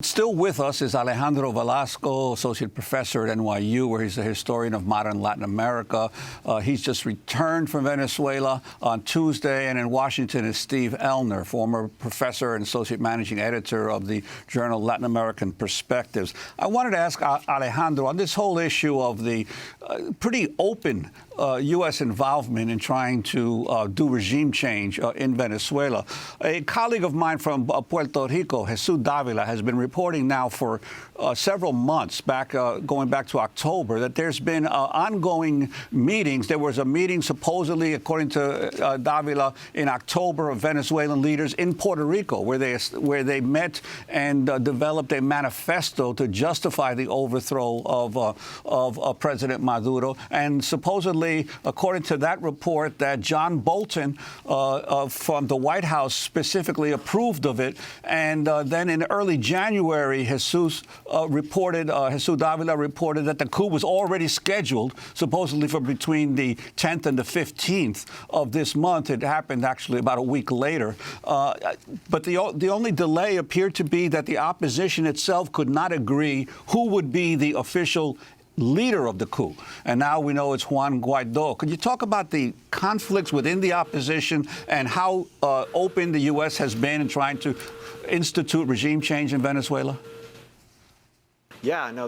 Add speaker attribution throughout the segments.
Speaker 1: Still with us is Alejandro Velasco, associate professor at NYU, where he's a historian of modern Latin America. He's just returned from Venezuela on Tuesday, and in Washington is Steve Elner, former professor and associate managing editor of the journal Latin American Perspectives. I wanted to ask Alejandro on this whole issue of the pretty open U.S. involvement in trying to do regime change in Venezuela. A colleague of mine from Puerto Rico, Jesus Davila, has been reporting now for several months, going back to October, that there's been ongoing meetings. There was a meeting supposedly, according to Davila, in October of Venezuelan leaders in Puerto Rico, where they met and developed a manifesto to justify the overthrow of President Maduro. And supposedly, according to that report, that John Bolton from the White House specifically approved of it. And then in early January, Jesus Davila reported that the coup was already scheduled, supposedly for between the 10th and the 15th of this month. It happened actually about a week later. But the only delay appeared to be that the opposition itself could not agree who would be the official leader of the coup. And now we know it's Juan Guaido. Could you talk about the conflicts within the opposition and how open the U.S. has been in trying to institute regime change in Venezuela?
Speaker 2: Yeah, no,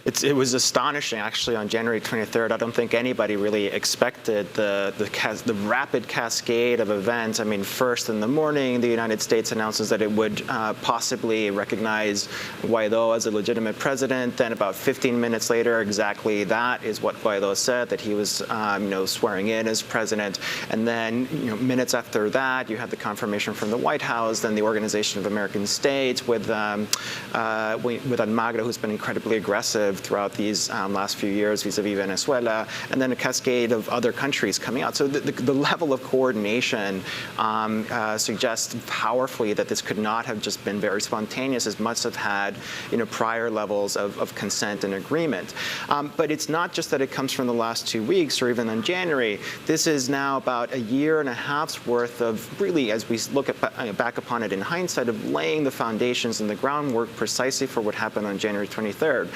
Speaker 2: it was astonishing, actually, on January 23rd. I don't think anybody really expected the rapid cascade of events. I mean, first in the morning, the United States announces that it would possibly recognize Guaido as a legitimate president. Then about 15 minutes later, exactly that is what Guaido said, that he was swearing in as president. And then minutes after that, you had the confirmation from the White House, then the Organization of American States with Almagro, who's been incredibly aggressive throughout these last few years vis-a-vis Venezuela, and then a cascade of other countries coming out. So the level of coordination suggests powerfully that this could not have just been very spontaneous. It must have had prior levels of consent and agreement. But it's not just that it comes from the last 2 weeks or even in January. This is now about a year and a half's worth of really, as we look back upon it in hindsight, of laying the foundations and the groundwork precisely for what happened on January 23rd.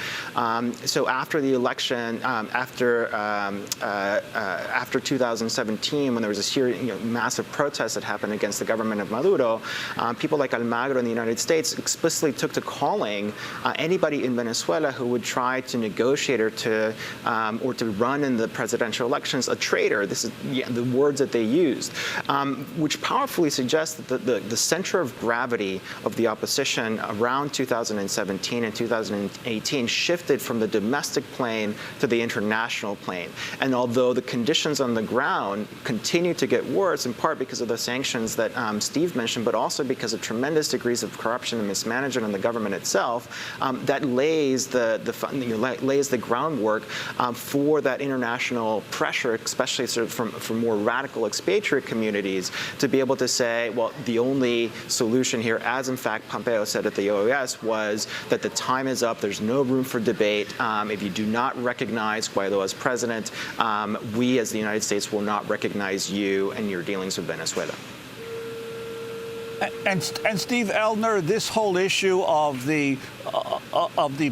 Speaker 2: So after the election, after 2017, when there was a series, massive protest that happened against the government of Maduro, people like Almagro in the United States explicitly took to calling anybody in Venezuela who would try to negotiate or to run in the presidential elections a traitor. This is the words that they used, which powerfully suggests that the center of gravity of the opposition around 2017 and 2018 shifted from the domestic plane to the international plane. And although the conditions on the ground continue to get worse, in part because of the sanctions that Steve mentioned, but also because of tremendous degrees of corruption and mismanagement in the government itself, that lays the groundwork for that international pressure, especially sort of from more radical expatriate communities, to be able to say, well, the only solution here, as in fact Pompeo said at the OAS, was that the time is up. There's no room for debate. If you do not recognize Guaido as president, we as the United States will not recognize you and your dealings with Venezuela.
Speaker 1: And Steve Elner, this whole issue of the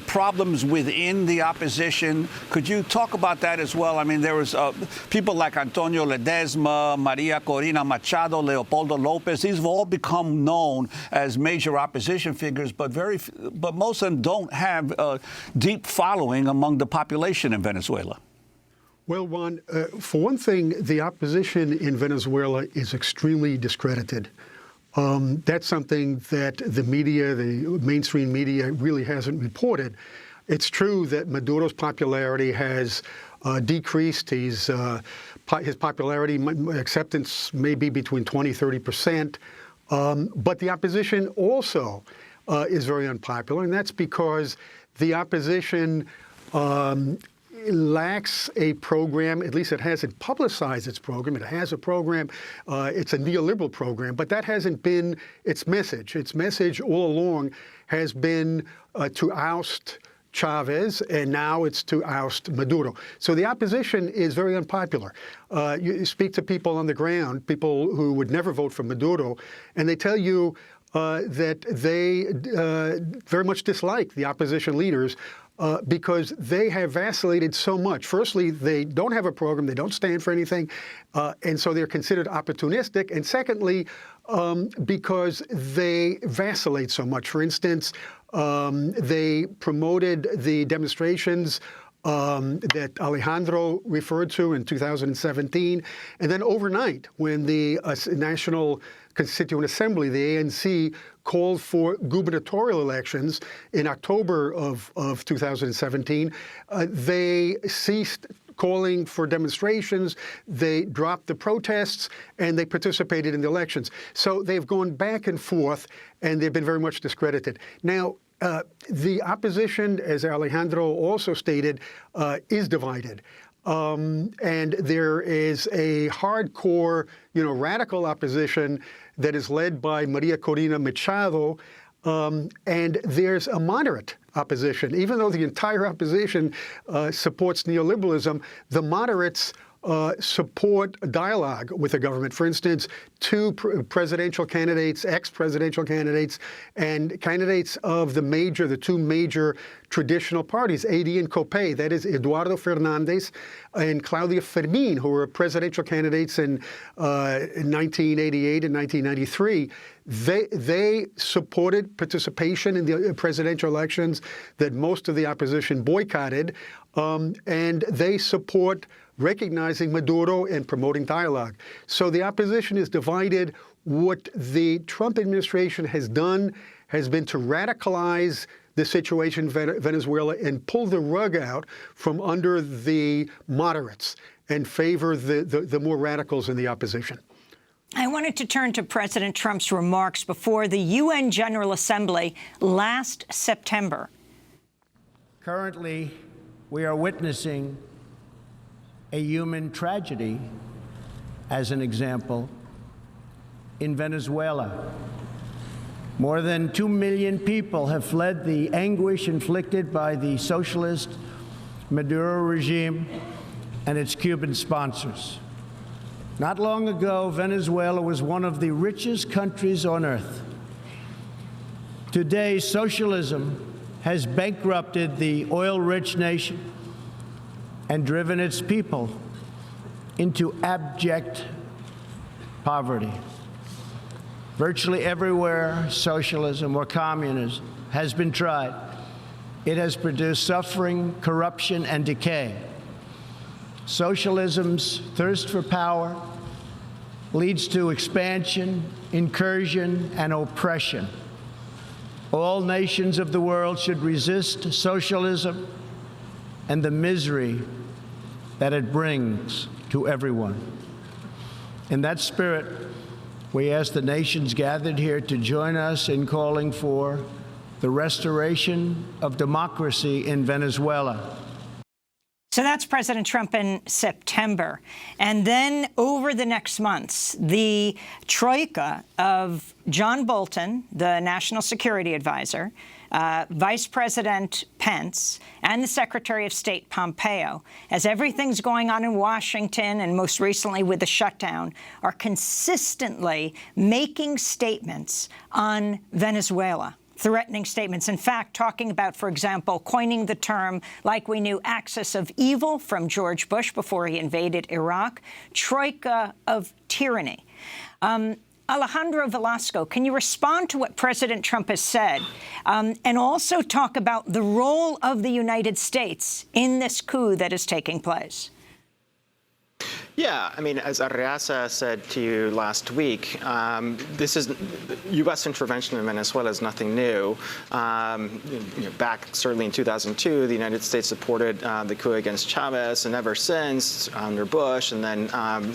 Speaker 1: problems within the opposition, could you talk about that as well? I mean, there was people like Antonio Ledesma, Maria Corina Machado, Leopoldo Lopez. These have all become known as major opposition figures, but most of them don't have a deep following among the population in Venezuela.
Speaker 3: Well, Juan, for one thing, the opposition in Venezuela is extremely discredited. That's something that the media, the mainstream media, really hasn't reported. It's true that Maduro's popularity has decreased. His popularity, acceptance may be between 20–30%. But the opposition also is very unpopular, and that's because the opposition lacks a program. At least it hasn't publicized its program. It has a program. It's a neoliberal program, but that hasn't been its message. Its message all along has been to oust Chavez, and now it's to oust Maduro. So the opposition is very unpopular. You speak to people on the ground, people who would never vote for Maduro, and they tell you that they very much dislike the opposition leaders because they have vacillated so much. Firstly, they don't have a program, they don't stand for anything, and so they're considered opportunistic. And secondly, because they vacillate so much. For instance, they promoted the demonstrations that Alejandro referred to in 2017. And then overnight, when the National Constituent Assembly, the ANC, called for gubernatorial elections in October of 2017, they ceased calling for demonstrations, they dropped the protests, and they participated in the elections. So they've gone back and forth, and they've been very much discredited. Now, the opposition, as Alejandro also stated, is divided. And there is a hardcore, radical opposition that is led by Maria Corina Machado, and there's a moderate opposition. Even though the entire opposition supports neoliberalism, the moderates support dialogue with the government. For instance, two presidential candidates, ex-presidential candidates, and candidates of the two major traditional parties, AD and COPEI, that is Eduardo Fernandez and Claudia Fermin, who were presidential candidates in 1988 and 1993. They supported participation in the presidential elections that most of the opposition boycotted, and they support recognizing Maduro and promoting dialogue. So the opposition is divided. What the Trump administration has done has been to radicalize the situation in Venezuela and pull the rug out from under the moderates and favor the more radicals in the opposition.
Speaker 4: I wanted to turn to President Trump's remarks before the UN General Assembly last September.
Speaker 5: Currently, we are witnessing a human tragedy, as an example, in Venezuela. More than 2 million people have fled the anguish inflicted by the socialist Maduro regime and its Cuban sponsors. Not long ago, Venezuela was one of the richest countries on earth. Today, socialism has bankrupted the oil-rich nation and driven its people into abject poverty. Virtually everywhere socialism or communism has been tried, it has produced suffering, corruption, and decay. Socialism's thirst for power leads to expansion, incursion, and oppression. All nations of the world should resist socialism and the misery that it brings to everyone. In that spirit, we ask the nations gathered here to join us in calling for the restoration of democracy in Venezuela.
Speaker 4: So that's President Trump in September. And then over the next months, the troika of John Bolton, the National Security Advisor, Vice President Pence, and the Secretary of State Pompeo, as everything's going on in Washington and most recently with the shutdown, are consistently making statements on Venezuela. Threatening statements. In fact, talking about, for example, coining the term, like we knew, axis of evil from George Bush before he invaded Iraq, troika of tyranny. Alejandro Velasco, can you respond to what President Trump has said and also talk about the role of the United States in this coup that is taking place?
Speaker 2: Yeah, I mean, as Reassert said to you last week, this is U.S. intervention in Venezuela is nothing new. Back certainly in 2002, the United States supported the coup against Chavez, and ever since under Bush, and then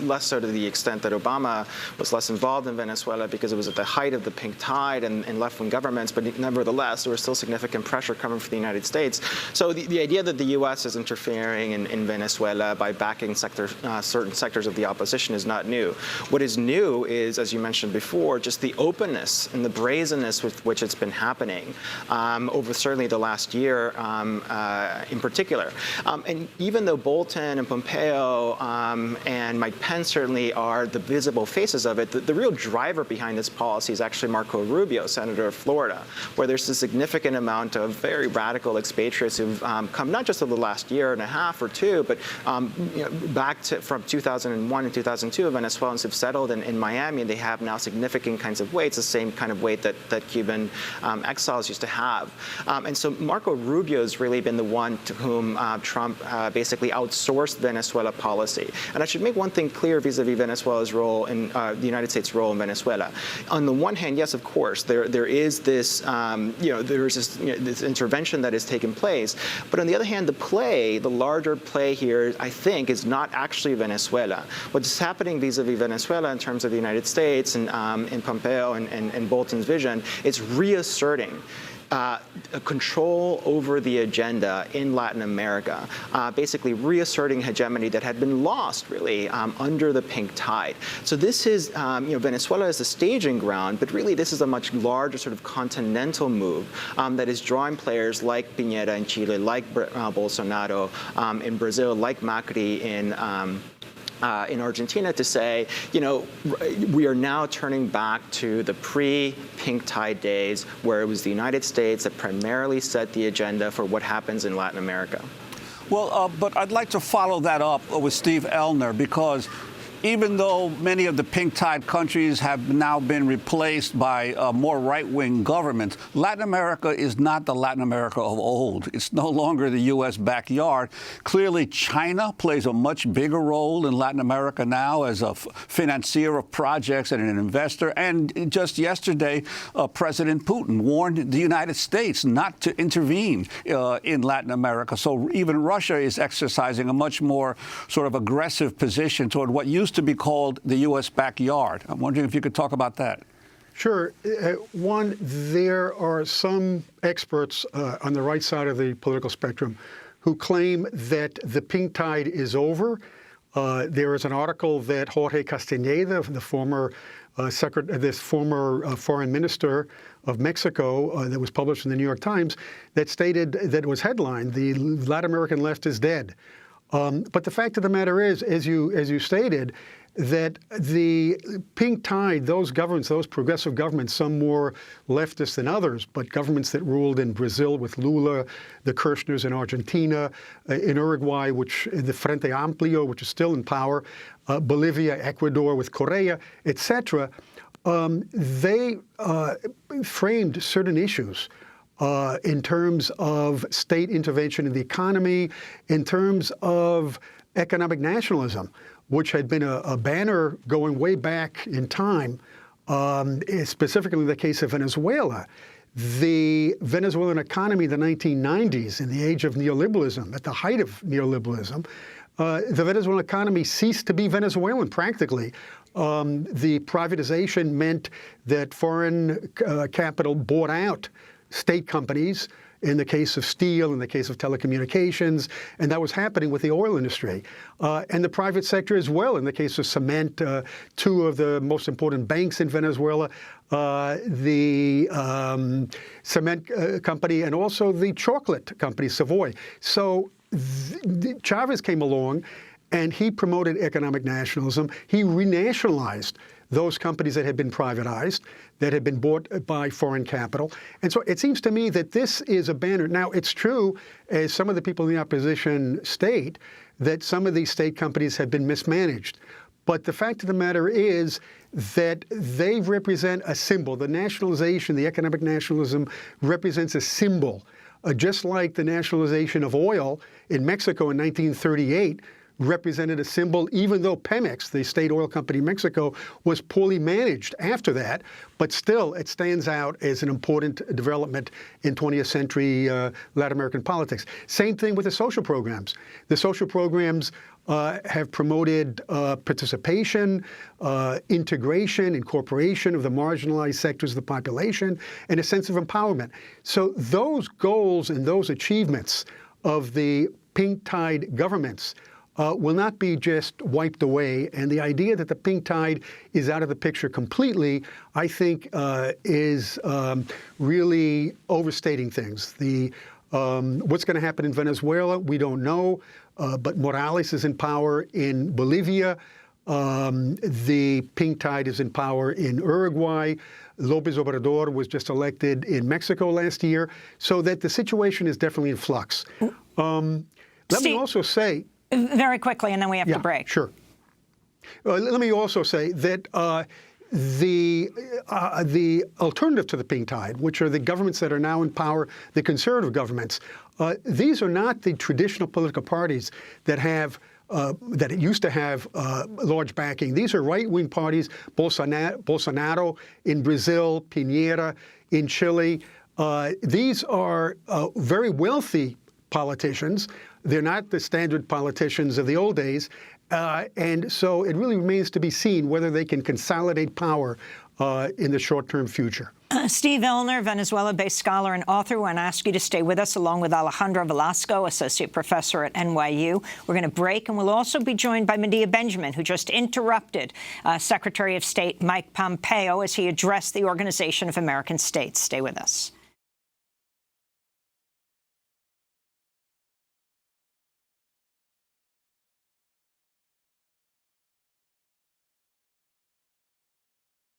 Speaker 2: less so to the extent that Obama was less involved in Venezuela because it was at the height of the pink tide and left-wing governments. But nevertheless, there was still significant pressure coming from the United States. So the idea that the U.S. is interfering in Venezuela by backing certain certain sectors of the opposition is not new. What is new is, as you mentioned before, just the openness and the brazenness with which it's been happening over certainly the last year in particular. And even though Bolton and Pompeo and Mike Pence certainly are the visible faces of it, the real driver behind this policy is actually Marco Rubio, Senator of Florida, where there's a significant amount of very radical expatriates who've come not just over the last year and a half or two, but back to from 2001 and 2002, Venezuelans have settled in Miami, and they have now significant kinds of weights, the same kind of weight that Cuban exiles used to have. And so Marco Rubio has really been the one to whom Trump basically outsourced Venezuela policy. And I should make one thing clear vis-a-vis Venezuela's role in the United States' role in Venezuela. On the one hand, yes, of course, there is this this intervention that has taken place. But on the other hand, the larger play here, I think, is not actually Venezuela. What's happening vis-a-vis Venezuela in terms of the United States and Pompeo and Bolton's vision is reasserting a control over the agenda in Latin America, basically reasserting hegemony that had been lost, really, under the pink tide. So this is, Venezuela is the staging ground, but really this is a much larger sort of continental move that is drawing players like Piñera in Chile, like Bolsonaro in Brazil, like Macri in Argentina to say, we are now turning back to the pre-pink tide days where it was the United States that primarily set the agenda for what happens in Latin America.
Speaker 1: Well, but I'd like to follow that up with Steve Elner, because even though many of the pink tide countries have now been replaced by more right-wing governments, Latin America is not the Latin America of old. It's no longer the U.S. backyard. Clearly, China plays a much bigger role in Latin America now as a financier of projects and an investor. And just yesterday, President Putin warned the United States not to intervene in Latin America. So even Russia is exercising a much more sort of aggressive position toward what used to be called the U.S. backyard. I'm wondering if you could talk about that.
Speaker 3: Sure. One, there are some experts on the right side of the political spectrum who claim that the pink tide is over. There is an article that Jorge Castañeda, the former foreign minister of Mexico, that was published in the New York Times, that stated that it was headlined, "The Latin American left is dead." But the fact of the matter is, as you stated, that the pink tide, those governments, those progressive governments, some more leftist than others, but governments that ruled in Brazil with Lula, the Kirchners in Argentina, in Uruguay, the Frente Amplio, which is still in power, Bolivia, Ecuador with Correa, etc., they framed certain issues in terms of state intervention in the economy, in terms of economic nationalism, which had been a banner going way back in time, specifically in the case of Venezuela. The Venezuelan economy in the 1990s, in the age of neoliberalism, at the height of neoliberalism, the Venezuelan economy ceased to be Venezuelan practically. The privatization meant that foreign capital bought out state companies, in the case of steel, in the case of telecommunications, and that was happening with the oil industry. And the private sector as well, in the case of cement, two of the most important banks in Venezuela, the cement company and also the chocolate company, Savoy. So Chavez came along and he promoted economic nationalism. He renationalized those companies that had been privatized, that had been bought by foreign capital. And so it seems to me that this is a banner. Now, it's true, as some of the people in the opposition state, that some of these state companies have been mismanaged. But the fact of the matter is that they represent a symbol. The nationalization, the economic nationalism, represents a symbol. Just like the nationalization of oil in Mexico in 1938 represented a symbol, even though Pemex, the state oil company in Mexico, was poorly managed after that, but still it stands out as an important development in 20th century Latin American politics. Same thing with the social programs. The social programs have promoted participation, integration, incorporation of the marginalized sectors of the population, and a sense of empowerment. So those goals and those achievements of the pink tide governments will not be just wiped away. And the idea that the pink tide is out of the picture completely, I think, is really overstating things. What's going to happen in Venezuela, we don't know, but Morales is in power in Bolivia. The pink tide is in power in Uruguay. López Obrador was just elected in Mexico last year, so that the situation is definitely in flux. Let me also say...
Speaker 4: Very quickly, and then we have to break.
Speaker 3: Sure. Let me also say that the alternative to the pink tide, which are the governments that are now in power, the conservative governments, these are not the traditional political parties that have that used to have large backing. These are right-wing parties, Bolsonaro in Brazil, Piñera in Chile. These are very wealthy politicians. They're not the standard politicians of the old days. And so it really remains to be seen whether they can consolidate power in the short-term future.
Speaker 4: Steve Illner, Venezuela-based scholar and author, I want to ask you to stay with us, along with Alejandro Velasco, associate professor at NYU. We're going to break, and we'll also be joined by Medea Benjamin, who just interrupted Secretary of State Mike Pompeo as he addressed the Organization of American States. Stay with us.